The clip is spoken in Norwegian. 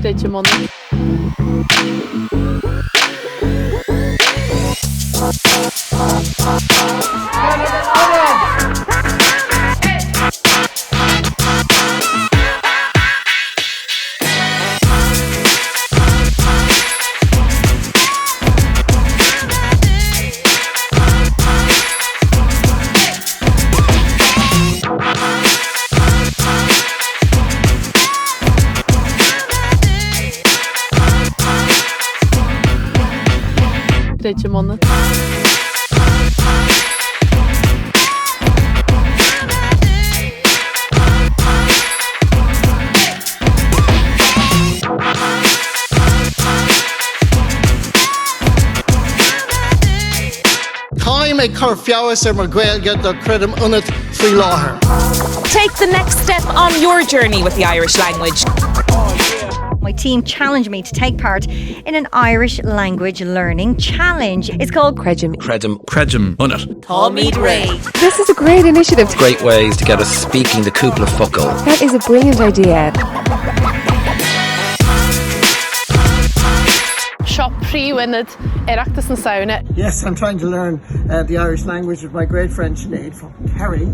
Creidim Ionat. Creidim Ionat. Time a cur fiawas mar Gaeilge do Creidim Ionat faoi láthair. Take the next step on your journey with the Irish language. My team challenged me to take part in an Irish language learning challenge. It's called Creidim Ionat. Tommy Ray. This is a great initiative. Great ways to get us speaking the cúpla focal. That is a brilliant idea. Shop príomhainid Oireachtas na Saona. Yes, I'm trying to learn the Irish language with my great friend Sinead from Kerry.